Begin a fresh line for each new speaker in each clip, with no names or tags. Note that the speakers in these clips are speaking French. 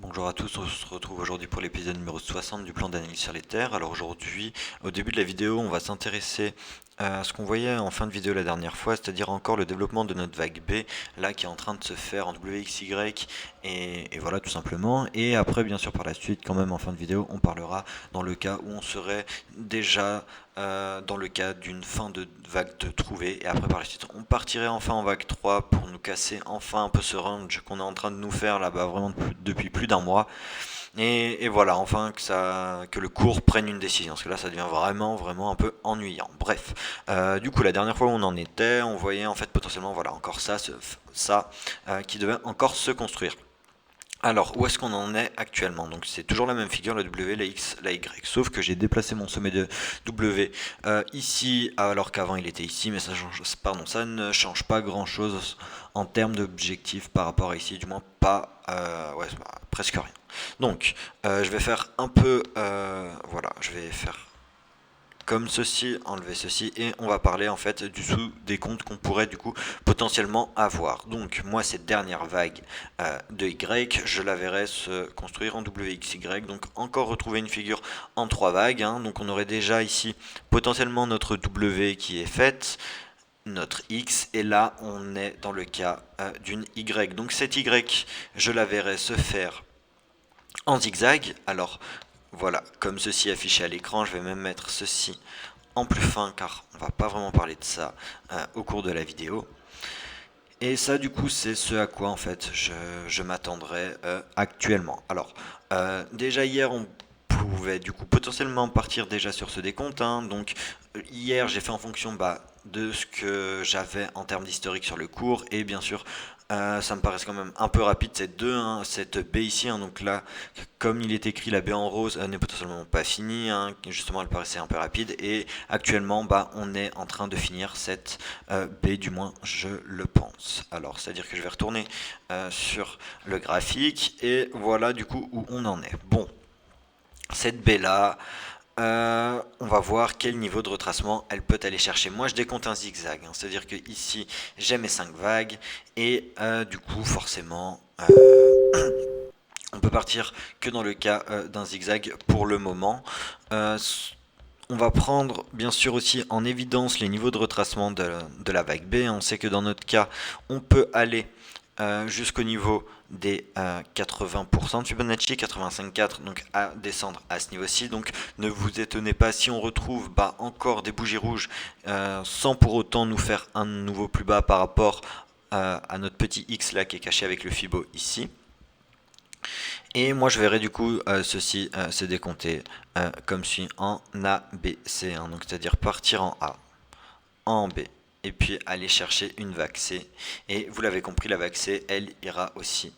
Bonjour à tous, on se retrouve aujourd'hui pour l'épisode numéro 60 du plan d'analyse sur les terres. Alors aujourd'hui, au début de la vidéo, on va s'intéresser à ce qu'on voyait en fin de vidéo la dernière fois, c'est-à-dire encore le développement de notre vague B, là qui est en train de se faire en WXY, et voilà tout simplement. Et après, bien sûr, par la suite, quand même en fin de vidéo, on parlera dans le cas où on serait déjà dans le cas d'une fin de vague de trouvée, et après par la suite on partirait enfin en vague 3 pour nous casser enfin un peu ce range qu'on est en train de nous faire là-bas vraiment depuis plus d'un mois, et voilà enfin que le cours prenne une décision, parce que là ça devient vraiment un peu ennuyant. Bref, du coup la dernière fois où on en était, on voyait en fait potentiellement voilà encore ça qui devait encore se construire. Alors, où est-ce qu'on en est actuellement? Donc c'est toujours la même figure, la W, la X, la Y, sauf que j'ai déplacé mon sommet de W ici, alors qu'avant il était ici, mais ça ne change pas grand-chose en termes d'objectifs par rapport à ici, du moins pas, ouais, presque rien. Donc, je vais faire un peu, voilà, je vais faire comme ceci, enlever ceci, et on va parler en fait du sous-décompte qu'on pourrait du coup potentiellement avoir. Donc moi cette dernière vague de Y, je la verrai se construire en WXY, donc encore retrouver une figure en 3 vagues, hein. Donc on aurait déjà ici potentiellement notre W qui est faite, notre X, et là on est dans le cas d'une Y. Donc cette Y, je la verrai se faire en zigzag. Alors voilà, comme ceci affiché à l'écran, je vais même mettre ceci en plus fin car on va pas vraiment parler de ça au cours de la vidéo. Et ça du coup c'est ce à quoi en fait je m'attendrai actuellement. Alors déjà hier on pouvait du coup potentiellement partir déjà sur ce décompte, hein. Donc hier j'ai fait en fonction de ce que j'avais en termes d'historique sur le cours, et bien sûr ça me paraît quand même un peu rapide cette 2, hein, cette B ici, hein. Donc là comme il est écrit, la B en rose n'est potentiellement pas finie, hein. Justement elle paraissait un peu rapide, et actuellement on est en train de finir cette B, du moins je le pense. Alors c'est à dire que je vais retourner sur le graphique, et voilà du coup où on en est. Bon, cette B là, on va voir quel niveau de retracement elle peut aller chercher. Moi je décompte un zigzag, hein. C'est à dire que ici j'ai mes 5 vagues, et du coup forcément on peut partir que dans le cas d'un zigzag pour le moment. On va prendre bien sûr aussi en évidence les niveaux de retracement de la vague B. On sait que dans notre cas, on peut aller jusqu'au niveau des 80% de Fibonacci, 85,4, donc à descendre à ce niveau-ci. Donc ne vous étonnez pas si on retrouve encore des bougies rouges sans pour autant nous faire un nouveau plus bas par rapport à notre petit X là qui est caché avec le Fibo ici. Et moi je verrai du coup ceci se décompter comme suit en A, B, C, hein. Donc c'est-à-dire partir en A, en B, et puis aller chercher une vague C. Et vous l'avez compris, la vague C, elle ira aussi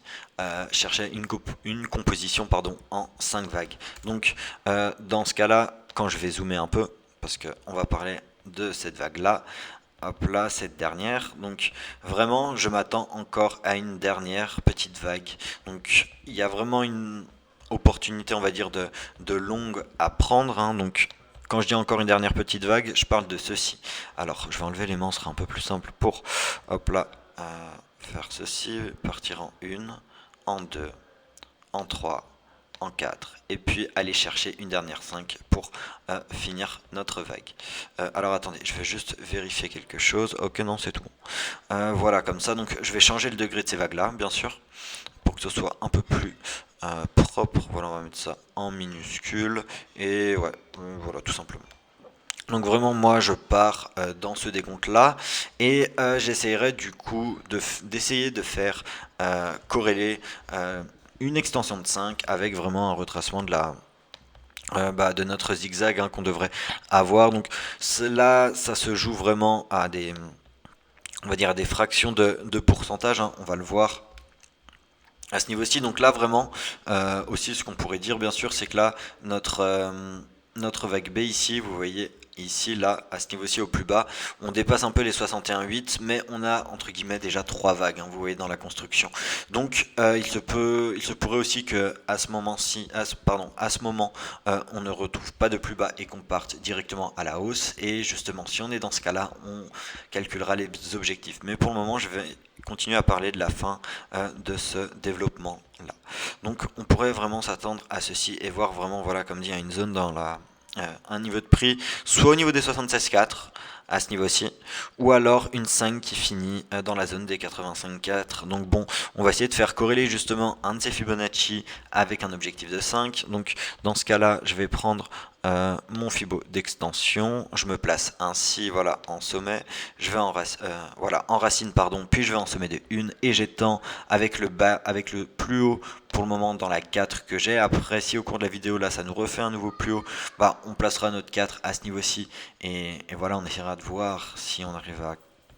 chercher une composition en 5 vagues. Donc dans ce cas-là, quand je vais zoomer un peu, parce qu'on va parler de cette vague-là, hop là, cette dernière. Donc vraiment, je m'attends encore à une dernière petite vague. Donc il y a vraiment une opportunité, on va dire, de longue à prendre, hein. Donc quand je dis encore une dernière petite vague, je parle de ceci. Alors je vais enlever les mains, ce sera un peu plus simple pour, hop là, faire ceci, partir en 1, en 2, en 3, en 4, et puis aller chercher une dernière 5 pour finir notre vague. Alors attendez, je vais juste vérifier quelque chose. Ok, non, c'est tout bon. Voilà, comme ça, donc je vais changer le degré de ces vagues là, bien sûr, pour que ce soit un peu plus propre. Voilà, on va mettre ça en minuscule, et ouais, voilà, tout simplement. Donc vraiment moi je pars dans ce décompte là, et j'essayerai du coup d'essayer de faire corréler une extension de 5 avec vraiment un retracement de notre zigzag, hein, qu'on devrait avoir. Donc là ça se joue vraiment à des, on va dire, à des fractions de pourcentage, hein. On va le voir à ce niveau-ci. Donc là vraiment aussi ce qu'on pourrait dire bien sûr, c'est que là notre vague B ici, vous voyez, ici, là, à ce niveau-ci au plus bas, on dépasse un peu les 61,8, mais on a entre guillemets déjà 3 vagues, hein, vous voyez dans la construction. Donc il se pourrait aussi que à ce moment-ci, à ce moment, on ne retrouve pas de plus bas et qu'on parte directement à la hausse. Et justement, si on est dans ce cas-là, on calculera les objectifs. Mais pour le moment, je vais continuer à parler de la fin de ce développement là. Donc on pourrait vraiment s'attendre à ceci et voir vraiment, voilà, comme dit, une zone dans la un niveau de prix soit au niveau des 76,4 à ce niveau-ci, ou alors une 5 qui finit dans la zone des 85,4. Donc bon, on va essayer de faire corréler justement un de ces Fibonacci avec un objectif de 5. Donc dans ce cas-là, je vais prendre mon Fibo d'extension, je me place ainsi, voilà, en sommet, je vais en racine, pardon, puis je vais en sommet de 1 et j'étends avec le bas, avec le plus haut pour le moment dans la 4 que j'ai. Après, si au cours de la vidéo là ça nous refait un nouveau plus haut, bah on placera notre 4 à ce niveau-ci et voilà, on essaiera de voir si on arrive à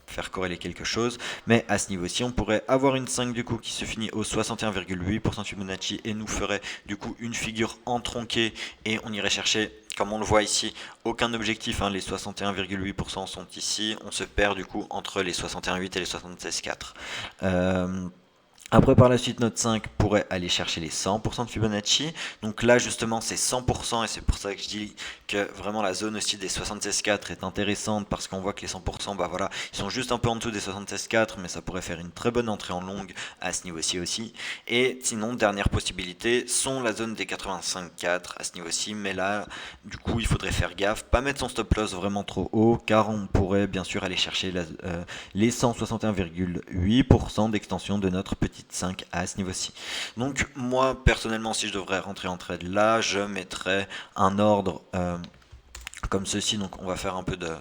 faire corréler quelque chose, mais à ce niveau-ci on pourrait avoir une 5 du coup qui se finit au 61,8% Fibonacci et nous ferait du coup une figure entronquée et on irait chercher, comme on le voit ici, aucun objectif, hein, les 61,8% sont ici, on se perd du coup entre les 61,8 et les 76,4. Après, par la suite, notre 5 pourrait aller chercher les 100% de Fibonacci. Donc là, justement, c'est 100% et c'est pour ça que je dis que vraiment la zone aussi des 76,4 est intéressante parce qu'on voit que les 100%, bah voilà, ils sont juste un peu en dessous des 76,4, mais ça pourrait faire une très bonne entrée en longue à ce niveau-ci aussi. Et sinon, dernière possibilité, sont la zone des 85,4 à ce niveau-ci, mais là, du coup, il faudrait faire gaffe, pas mettre son stop loss vraiment trop haut, car on pourrait bien sûr aller chercher les 161,8% d'extension de notre petite 5 à ce niveau-ci. Donc moi personnellement, si je devrais rentrer en trade là, je mettrais un ordre comme ceci. Donc on va faire un peu de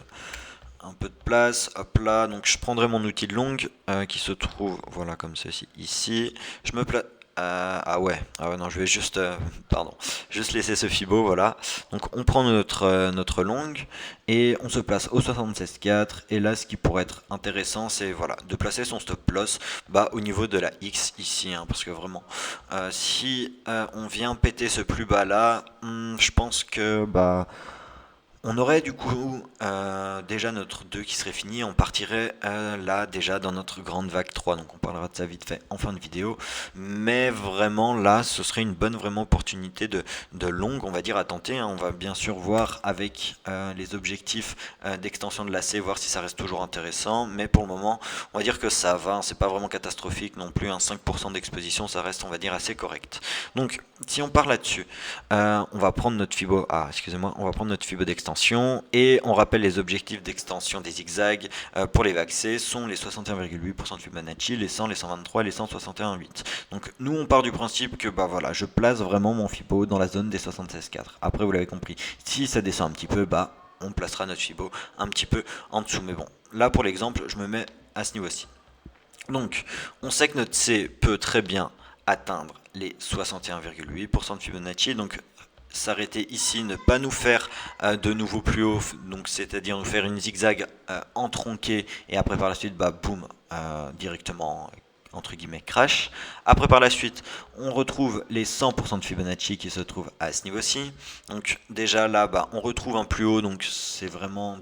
place, hop là, donc je prendrai mon outil de longue qui se trouve, voilà, comme ceci ici, je me place, ah ouais, non, je vais juste, juste laisser ce Fibo, voilà. Donc on prend notre longue et on se place au 76,4 et là ce qui pourrait être intéressant c'est, voilà, de placer son stop loss au niveau de la X ici, hein, parce que vraiment si on vient péter ce plus bas là, je pense que on aurait du coup déjà notre 2 qui serait fini, on partirait là déjà dans notre grande vague 3, donc on parlera de ça vite fait en fin de vidéo, mais vraiment là ce serait une bonne vraiment opportunité de longue, on va dire, à tenter, hein. On va bien sûr voir avec les objectifs d'extension de l'AC, voir si ça reste toujours intéressant, mais pour le moment on va dire que ça va, hein, c'est pas vraiment catastrophique non plus, un 5% d'exposition ça reste, on va dire, assez correct. Donc si on part là-dessus, on va prendre notre Fibo, on va prendre notre Fibo d'extension et on rappelle les objectifs d'extension des zigzags pour les vagues C sont les 61,8% de Fibonacci, les 100, les 123 et les 161,8. Donc nous on part du principe que voilà, je place vraiment mon Fibo dans la zone des 76,4. Après vous l'avez compris, si ça descend un petit peu, on placera notre Fibo un petit peu en dessous. Mais bon, là pour l'exemple, je me mets à ce niveau-ci. Donc on sait que notre C peut très bien atteindre les 61,8% de Fibonacci, donc s'arrêter ici, ne pas nous faire de nouveau plus haut, donc c'est-à-dire nous faire une zigzag entronquée et après par la suite boum, directement entre guillemets crash. Après par la suite on retrouve les 100% de Fibonacci qui se trouvent à ce niveau-ci, donc déjà là on retrouve un plus haut, donc c'est vraiment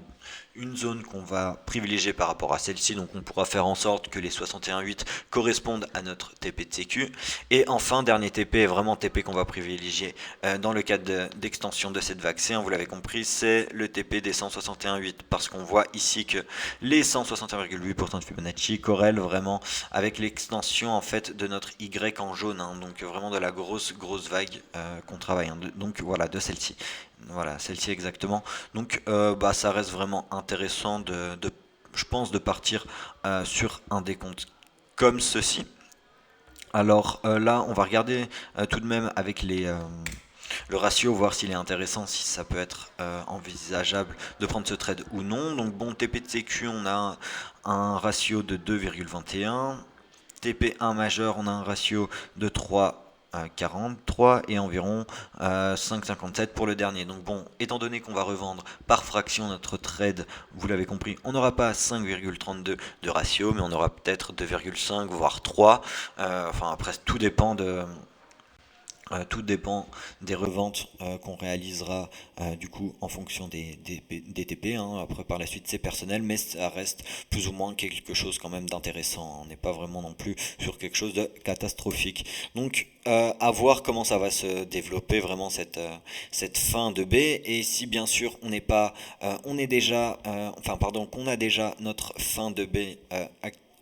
une zone qu'on va privilégier par rapport à celle-ci, donc on pourra faire en sorte que les 61,8 correspondent à notre TP de sécu. Et enfin, dernier TP, est vraiment TP qu'on va privilégier dans le cadre d'extension de cette vague C, hein, vous l'avez compris, c'est le TP des 161,8, parce qu'on voit ici que les 161,8% de Fibonacci corrèlent vraiment avec l'extension en fait de notre Y en jaune, hein, donc vraiment de la grosse vague qu'on travaille, hein, donc voilà, de celle-ci. Voilà, celle-ci exactement. Donc ça reste vraiment intéressant je pense, de partir sur un décompte comme ceci. Alors là, on va regarder tout de même avec le ratio, voir s'il est intéressant, si ça peut être envisageable de prendre ce trade ou non. Donc bon, TP de sécu, on a un ratio de 2,21. TP1 majeur, on a un ratio de 3,43 et environ 5,57 pour le dernier. Donc bon, étant donné qu'on va revendre par fraction notre trade, vous l'avez compris, on n'aura pas 5,32 de ratio, mais on aura peut-être 2,5 voire 3. Enfin après tout dépend Tout dépend des reventes qu'on réalisera du coup en fonction des TP, hein. Après par la suite c'est personnel, mais ça reste plus ou moins quelque chose quand même d'intéressant. On n'est pas vraiment non plus sur quelque chose de catastrophique. Donc à voir comment ça va se développer vraiment cette fin de B. Et si bien sûr on n'est pas, on est déjà, enfin pardon, qu'on a déjà notre fin de B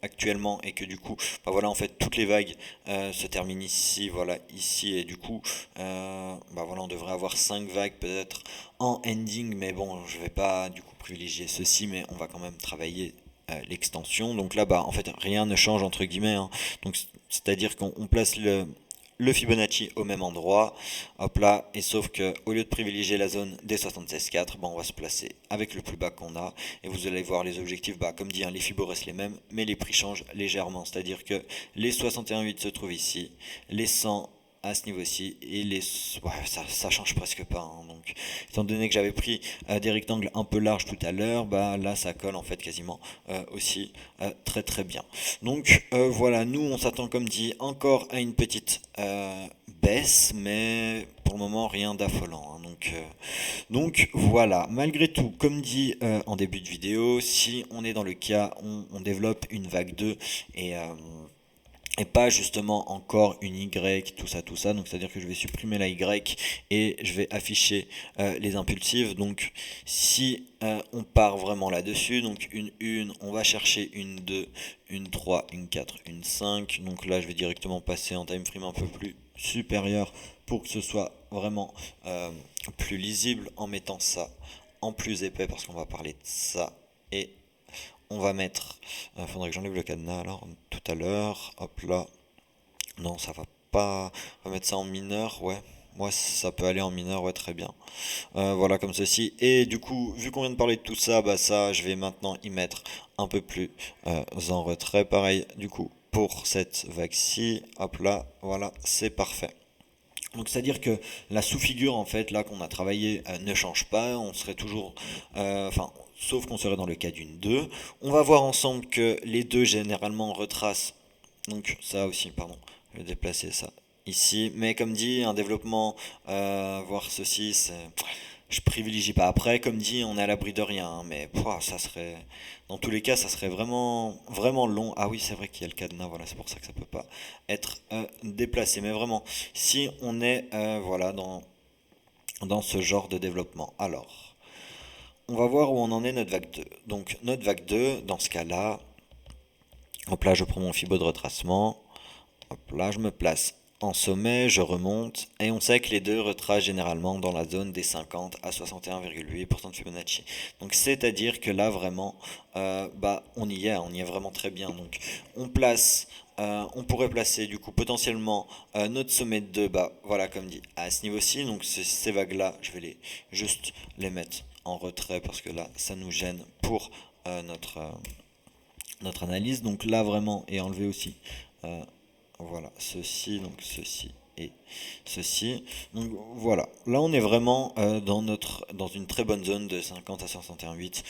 actuellement et que du coup bah voilà en fait toutes les vagues se terminent ici, voilà ici, et du coup bah voilà on devrait avoir 5 vagues peut-être en ending, mais bon je vais pas du coup privilégier ceci, mais on va quand même travailler l'extension. Donc là bah en fait rien ne change entre guillemets, hein. Donc c'est à dire qu'on place le Fibonacci au même endroit, hop là, et sauf que au lieu de privilégier la zone des 76,4, bah, on va se placer avec le plus bas qu'on a, et vous allez voir les objectifs, bah, comme dit, hein, les Fibos restent les mêmes, mais les prix changent légèrement, c'est-à-dire que les 61,8 se trouvent ici, les 100 à ce niveau-ci, et ouais, ça change presque pas, hein. Donc étant donné que j'avais pris des rectangles un peu larges tout à l'heure, bah là ça colle en fait quasiment aussi très très bien. Donc voilà, nous on s'attend comme dit encore à une petite baisse, mais pour le moment rien d'affolant, hein. Donc voilà, malgré tout, comme dit en début de vidéo, si on est dans le cas, on développe une vague 2 et et pas justement encore une Y, tout ça. Donc c'est-à-dire que je vais supprimer la Y et je vais afficher les impulsives. Donc si on part vraiment là-dessus, donc une 1, on va chercher une 2, une 3, une 4, une 5. Donc là je vais directement passer en time frame un peu plus supérieur pour que ce soit vraiment plus lisible en mettant ça en plus épais parce qu'on va parler de ça. Et on va mettre, faudrait que j'enlève le cadenas alors tout à l'heure, hop là, non ça va pas, on va mettre ça en mineur, ouais, moi ça peut aller en mineur, ouais très bien. Voilà comme ceci, et du coup vu qu'on vient de parler de tout ça, bah ça je vais maintenant y mettre un peu plus en retrait, pareil du coup pour cette vague-ci, hop là, voilà c'est parfait. Donc c'est-à-dire que la sous-figure en fait là qu'on a travaillé ne change pas, on serait toujours, enfin sauf qu'on serait dans le cas d'une 2. On va voir ensemble que les deux généralement retracent, donc ça aussi, pardon, je vais déplacer ça ici, mais comme dit, un développement, voir ceci, je privilégie pas. Après, comme dit, on est à l'abri de rien, hein, mais pouah, ça serait, dans tous les cas, ça serait vraiment, vraiment long. Ah oui, c'est vrai qu'il y a le cadenas, voilà, c'est pour ça que ça peut pas être déplacé. Mais vraiment, si on est, voilà, dans ce genre de développement. Alors, on va voir où on en est notre vague 2. Donc, notre vague 2, dans ce cas-là, hop là, je prends mon fibo de retracement. Hop là, je me place en sommet, je remonte, et on sait que les deux retracent généralement dans la zone des 50 à 61,8% de Fibonacci. Donc c'est-à-dire que là vraiment, bah on y est vraiment très bien. Donc on place, on pourrait placer du coup potentiellement notre sommet de 2, bah voilà comme dit, à ce niveau-ci. Donc ces vagues-là, je vais juste les mettre en retrait parce que là ça nous gêne pour notre analyse. Donc là vraiment, et enlever aussi voilà, ceci, donc ceci et ceci. Donc voilà, là on est vraiment dans une très bonne zone de 50 à 61,8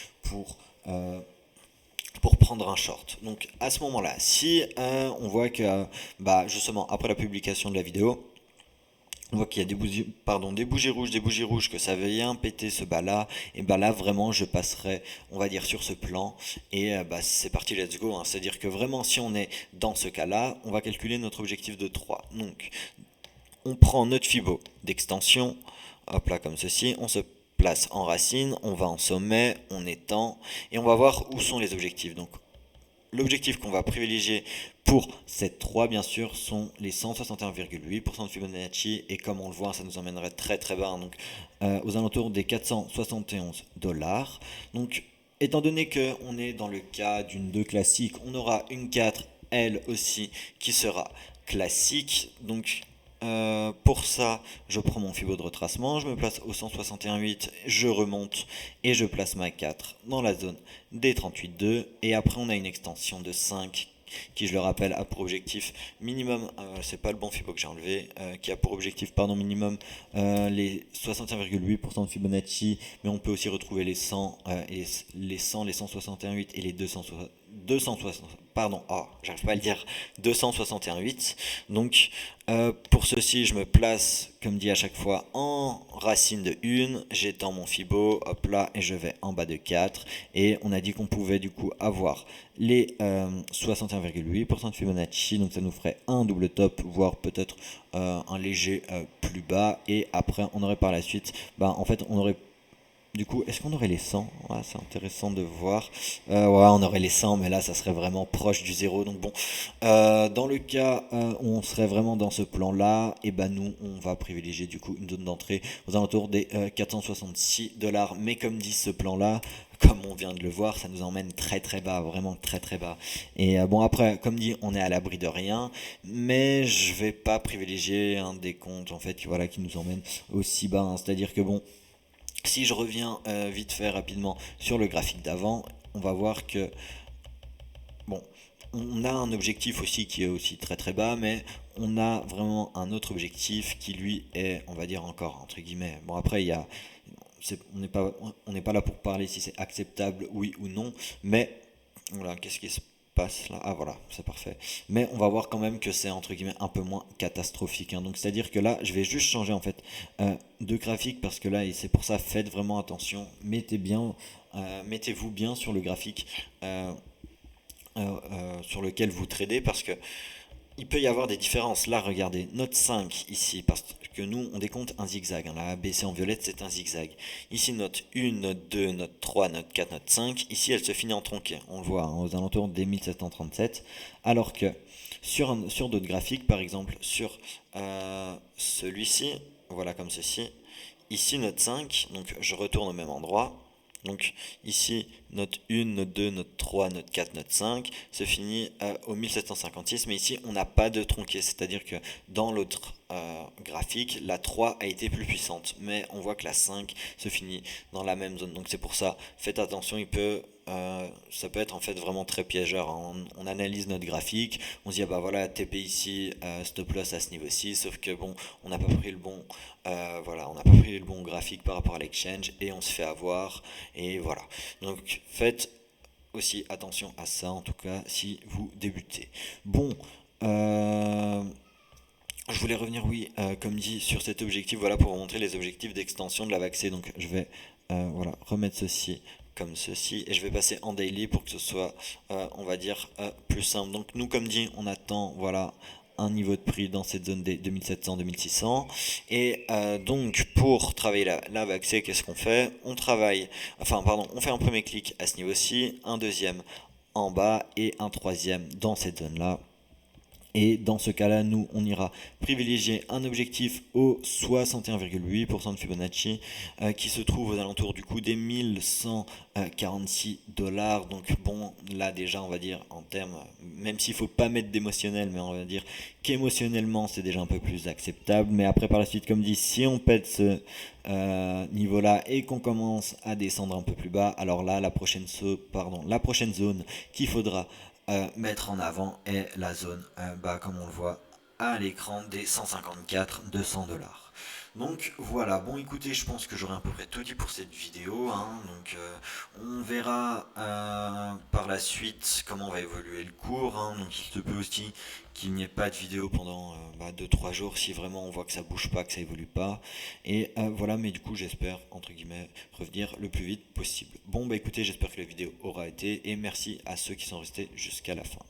pour prendre un short. Donc à ce moment-là, si on voit que bah, justement après la publication de la vidéo, on voit qu'il y a des bougies rouges, que ça vient péter ce bas là, et bah là vraiment je passerai, on va dire, sur ce plan, et bah c'est parti, let's go, hein. C'est à dire que vraiment si on est dans ce cas là, on va calculer notre objectif de 3. Donc on prend notre fibo d'extension, hop là comme ceci, on se place en racine, on va en sommet, on étend, et on va voir où sont les objectifs. Donc l'objectif qu'on va privilégier pour cette 3, bien sûr, sont les 161,8% de Fibonacci, et comme on le voit, ça nous emmènerait très très bas, hein, donc aux alentours des 471 dollars. Donc étant donné qu'on est dans le cas d'une 2 classique, on aura une 4, elle aussi, qui sera classique. Donc pour ça, je prends mon fibo de retracement, je me place au 161,8, je remonte et je place ma 4 dans la zone des 38,2. Et après, on a une extension de 5 qui, je le rappelle, a pour objectif minimum, c'est pas le bon fibo que j'ai enlevé, qui a pour objectif, pardon, minimum les 61,8% de Fibonacci, mais on peut aussi retrouver les 100, les 100, les 161,8 et les 260, pardon, oh, j'arrive pas à le dire, 261,8. Donc pour ceci, je me place, comme dit à chaque fois, en racine de 1, j'étends mon Fibo, hop là, et je vais en bas de 4. Et on a dit qu'on pouvait du coup avoir les 61,8% de Fibonacci, donc ça nous ferait un double top, voire peut-être un léger plus bas. Et après, on aurait par la suite, bah, en fait, on aurait du coup, est-ce qu'on aurait les 100? Ouais, c'est intéressant de voir. Ouais, on aurait les 100, mais là, ça serait vraiment proche du zéro. Donc bon, dans le cas où on serait vraiment dans ce plan-là, et ben nous, on va privilégier du coup une zone d'entrée aux alentours des 466 $. Mais comme dit ce plan-là, comme on vient de le voir, ça nous emmène très très bas, vraiment très très bas. Et bon, après, comme dit, on est à l'abri de rien, mais je vais pas privilégier un décompte en fait, voilà, qui nous emmène aussi bas, hein. C'est-à-dire que bon. Si je reviens vite fait rapidement sur le graphique d'avant, on va voir que bon, on a un objectif aussi qui est aussi très très bas, mais on a vraiment un autre objectif qui lui est, on va dire encore entre guillemets. Bon après il y a, on n'est pas là pour parler si c'est acceptable oui ou non, mais voilà, qu'est-ce qui se passe là? Ah voilà, c'est parfait. Mais on va voir quand même que c'est entre guillemets un peu moins catastrophique, hein. Donc c'est-à-dire que là, je vais juste changer en fait de graphique parce que là, et c'est pour ça, faites vraiment attention. Mettez-vous bien sur le graphique sur lequel vous tradez parce que il peut y avoir des différences. Là, regardez, note 5 ici, parce que nous, on décompte un zigzag, hein. La ABC en violette, c'est un zigzag. Ici, note 1, note 2, note 3, note 4, note 5. Ici, elle se finit en tronqué. On le voit, hein, aux alentours des 1737. Alors que sur d'autres graphiques, par exemple, sur celui-ci, voilà comme ceci. Ici, note 5, donc je retourne au même endroit. Donc ici, note 1, note 2, note 3, note 4, note 5 se finit au 1756, mais ici on n'a pas de tronqué, c'est-à-dire que dans l'autre graphique, la 3 a été plus puissante, mais on voit que la 5 se finit dans la même zone. Donc c'est pour ça, faites attention, ça peut être en fait vraiment très piégeur, hein. On analyse notre graphique, on se dit ah bah voilà TP ici, stop loss à ce niveau-ci, sauf que bon, on n'a pas pris le bon, voilà, on n'a pas pris le bon graphique par rapport à l'exchange et on se fait avoir et voilà. Donc faites aussi attention à ça en tout cas si vous débutez. Bon. Je voulais revenir, oui, comme dit, sur cet objectif, voilà, pour vous montrer les objectifs d'extension de la VAXC. Donc je vais voilà, remettre ceci comme ceci, et je vais passer en daily pour que ce soit, on va dire, plus simple. Donc nous, comme dit, on attend, voilà, un niveau de prix dans cette zone des 2700-2600. Et donc pour travailler la VAXC, qu'est-ce qu'on fait? On travaille, enfin pardon, on fait un premier clic à ce niveau-ci, un deuxième en bas et un troisième dans cette zone-là. Et dans ce cas-là, nous, on ira privilégier un objectif au 61,8% de Fibonacci qui se trouve aux alentours du coup des 1146 $. Donc bon, là déjà, on va dire en termes, même s'il ne faut pas mettre d'émotionnel, mais on va dire qu'émotionnellement, c'est déjà un peu plus acceptable. Mais après, par la suite, comme dit, si on pète ce niveau-là et qu'on commence à descendre un peu plus bas, alors là, la prochaine zone qu'il faudra mettre en avant est la zone, comme on le voit à l'écran, des 154-200 $. Donc voilà, bon écoutez, je pense que j'aurai à peu près tout dit pour cette vidéo, hein. Donc on verra par la suite comment va évoluer le cours, hein. Donc il se peut aussi qu'il n'y ait pas de vidéo pendant 2-3 jours si vraiment on voit que ça bouge pas, que ça évolue pas. Et voilà, mais du coup j'espère entre guillemets revenir le plus vite possible. Bon bah écoutez, j'espère que la vidéo aura été et merci à ceux qui sont restés jusqu'à la fin.